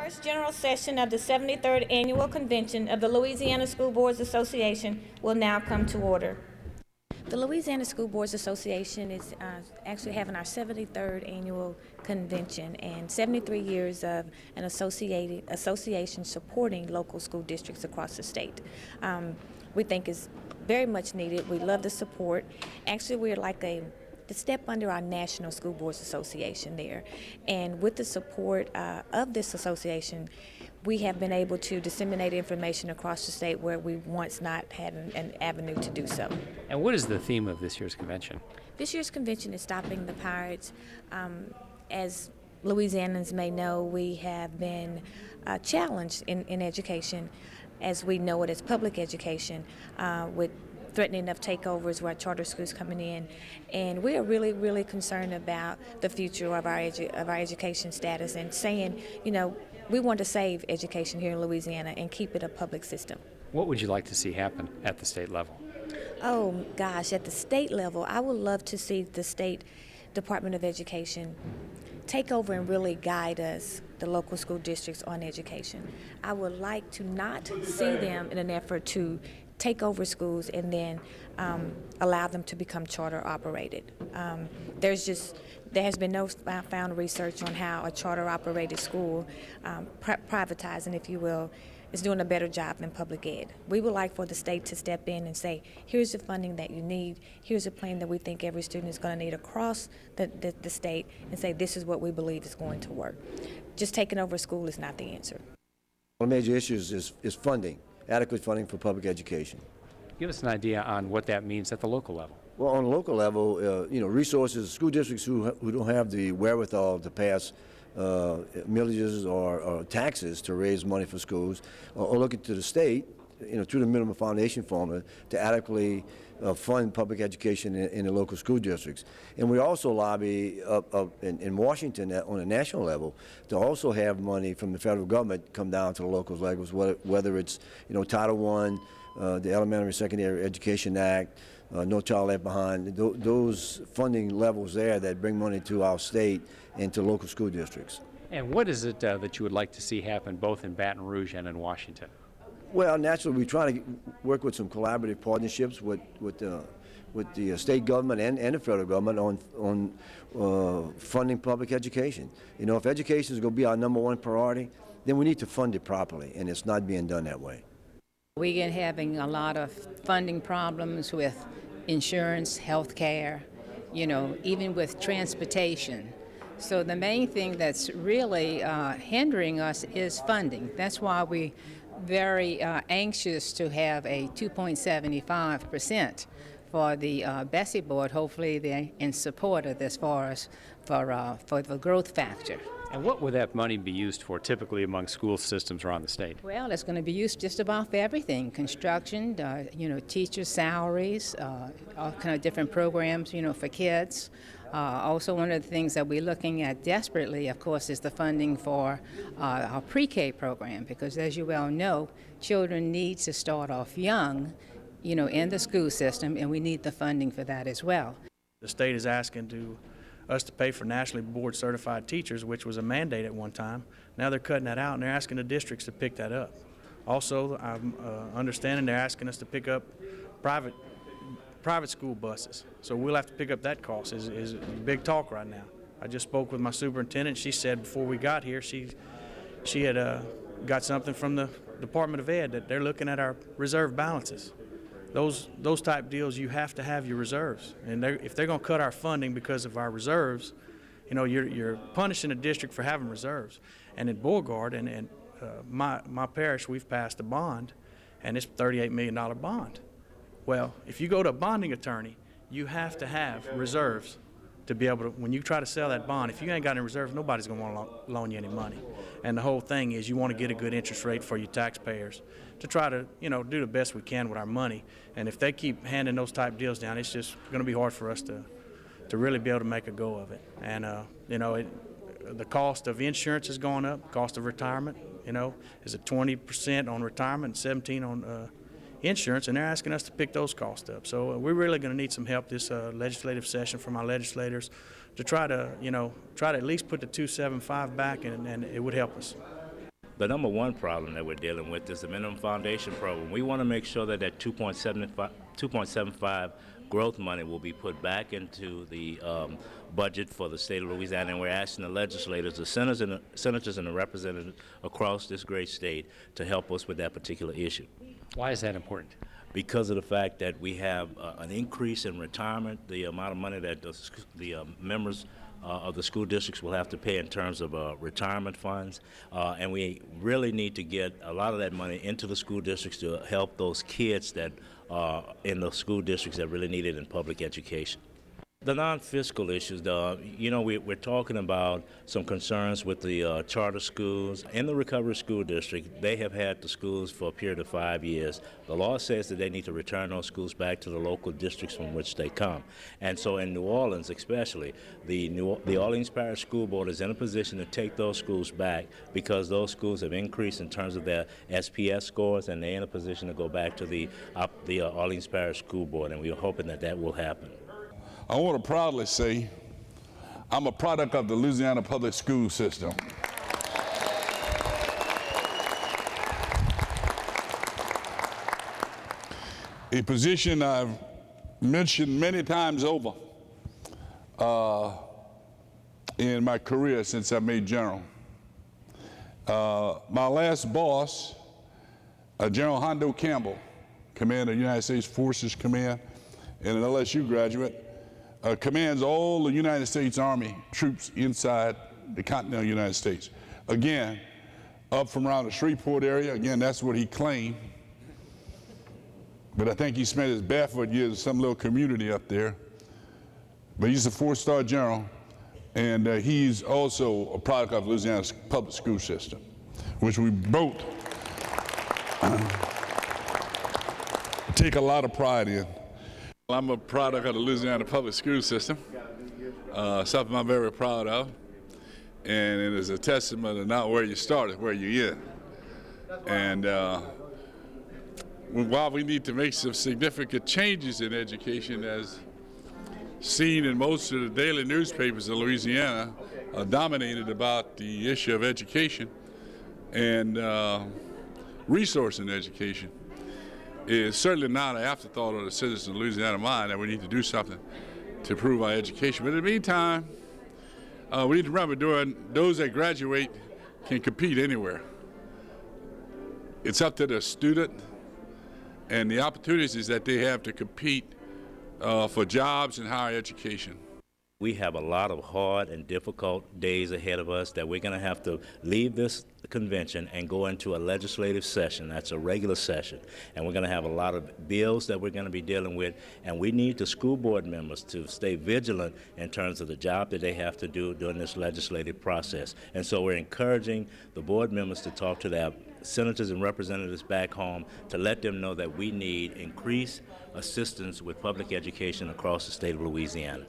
First general session of the 73rd Annual Convention of the Louisiana School Boards Association will now come to order. The Louisiana School Boards Association is actually having our 73rd annual convention and 73 years of an association supporting local school districts across the state. We think is very much needed. We love the support. Actually, we're like the step under our National School Boards Association there. And with the support of this association, we have been able to disseminate information across the state where we once not had an avenue to do so. And what is the theme of this year's convention? This year's convention is Stopping the Pirates. As Louisianans may know, we have been challenged in education, as we know it as public education, with threatening of takeovers where charter schools coming in, and we are really concerned about the future of our education status and saying, you know, we want to save education here in Louisiana and keep it a public system. What would you like to see happen at the state level? Oh gosh, at the state level, I would love to see the State Department of Education take over and really guide us, the local school districts, on education. I would like to not see them in an effort to take over schools and then allow them to become charter operated. There has been no found research on how a charter operated school, privatizing if you will, is doing a better job than public ed. We would like for the state to step in and say, here's the funding that you need, here's a plan that we think every student is going to need across the state, and say this is what we believe is going to work. Just taking over a school is not the answer. One of the major issues is funding. Adequate funding for public education. Give us an idea on what that means at the local level. Well, on the local level, resources, school districts who don't have the wherewithal to pass millages or taxes to raise money for schools, or looking to the state, through the minimum foundation formula to adequately fund public education in the local school districts. And we also lobby in Washington on a national level to also have money from the federal government come down to the local levels, whether it's Title I, the Elementary and Secondary Education Act, No Child Left Behind, those funding levels there that bring money to our state and to local school districts. And what is it that you would like to see happen both in Baton Rouge and in Washington? Well, naturally, we try to work with some collaborative partnerships with the state government and the federal government on funding public education. If education is going to be our #1 priority, then we need to fund it properly, and it's not being done that way. We're having a lot of funding problems with insurance, health care, even with transportation. So the main thing that's really hindering us is funding. That's why we very anxious to have a 2.75% for the Bessie board. Hopefully they're in support of this for us for the growth factor. And what would that money be used for typically among school systems around the state? Well, it's going to be used just about for everything: construction, teacher salaries, all kind of different programs, for kids. Also, one of the things that we're looking at desperately, of course, is the funding for our pre-K program, because as you well know, children need to start off young, in the school system, and we need the funding for that as well. The state is asking us to pay for nationally board certified teachers, which was a mandate at one time. Now they're cutting that out, and they're asking the districts to pick that up. Also, I'm understanding they're asking us to pick up private school buses. So we'll have to pick up that cost. Is big talk right now. I just spoke with my superintendent. She said before we got here she had got something from the Department of Ed that they're looking at our reserve balances. Those type deals, you have to have your reserves. And if they're going to cut our funding because of our reserves, you're punishing a district for having reserves. And in Beauregard and my parish, we've passed a bond, and it's a $38 million bond. Well, if you go to a bonding attorney, you have to have reserves to be able to, when you try to sell that bond, if you ain't got any reserves, nobody's going to want to loan you any money. And the whole thing is you want to get a good interest rate for your taxpayers to try to, do the best we can with our money. And if they keep handing those type deals down, it's just going to be hard for us to really be able to make a go of it. And, the cost of insurance is going up, cost of retirement, is at 20% on retirement and 17% on insurance, and they're asking us to pick those costs up. So we're really going to need some help this legislative session from our legislators to try to at least put the 275 back, and it would help us. The number one problem that we're dealing with is the minimum foundation program. We want to make sure that that 2.75 growth money will be put back into the budget for the state of Louisiana, and we're asking the legislators, the senators and the representatives across this great state to help us with that particular issue. Why is that important? Because of the fact that we have an increase in retirement, the amount of money that the members of the school districts will have to pay in terms of retirement funds, and we really need to get a lot of that money into the school districts to help those kids that are in the school districts that really need it in public education. The non-fiscal issues, we're talking about some concerns with the charter schools. In the Recovery School District, they have had the schools for a period of 5 years. The law says that they need to return those schools back to the local districts from which they come. And so in New Orleans especially, the Orleans Parish School Board is in a position to take those schools back because those schools have increased in terms of their SPS scores, and they're in a position to go back to the Orleans Parish School Board, and we're hoping that that will happen. I want to proudly say I'm a product of the Louisiana public school system. A position I've mentioned many times over in my career since I made general. My last boss, General Hondo Campbell, commander of the United States Forces Command, and an LSU graduate, commands all the United States Army troops inside the continental United States. Again, up from around the Shreveport area. Again, that's what he claimed. But I think he spent his barefoot years in some little community up there. But he's a 4-star general, and he's also a product of Louisiana's public school system, which we both take a lot of pride in. I'm a product of the Louisiana public school system, something I'm very proud of, and it is a testament of not where you start, it's where you end. And while we need to make some significant changes in education, as seen in most of the daily newspapers in Louisiana, dominated about the issue of education and resource in education, is certainly not an afterthought of the citizens of Louisiana mind that we need to do something to improve our education. But in the meantime, we need to remember those that graduate can compete anywhere. It's up to the student and the opportunities that they have to compete for jobs and higher education. We have a lot of hard and difficult days ahead of us that we're going to have to leave this convention and go into a legislative session. That's a regular session. And we're going to have a lot of bills that we're going to be dealing with. And we need the school board members to stay vigilant in terms of the job that they have to do during this legislative process. And so we're encouraging the board members to talk to their senators and representatives back home to let them know that we need increased assistance with public education across the state of Louisiana.